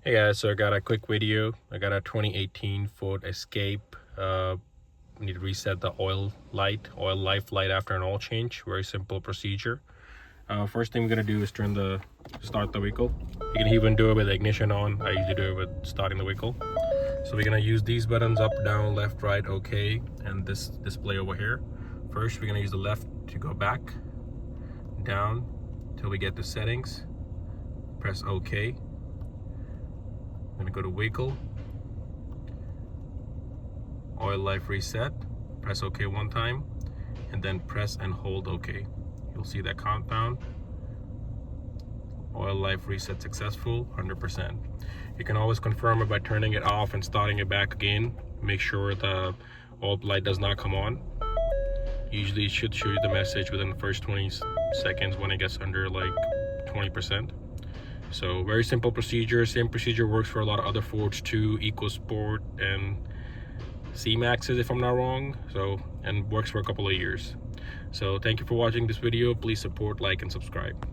Hey guys, so I got a quick video. I got a 2018 Ford Escape. Need to reset the oil life light after an oil change. Very simple procedure. First thing we're gonna do is start the vehicle. You can even do it with the ignition on. I usually do it with starting the vehicle. So we're gonna use these buttons: up, down, left, right, okay, and this display over here. First, we're gonna use the left to go back, down till we get to settings. Press OK. I'm gonna go to vehicle, oil life reset, press OK one time, and then press and hold OK. You'll see that countdown. Oil life reset successful, 100%. You can always confirm it by turning it off and starting it back again. Make sure the oil light does not come on. Usually it should show you the message within the first 20 seconds when it gets under like 20%. So very simple procedure. Same procedure works for a lot of other Fords too, Ecosport and C-Maxes if I'm not wrong. So, and works for a couple of years. So thank you for watching this video. Please support, like, and subscribe.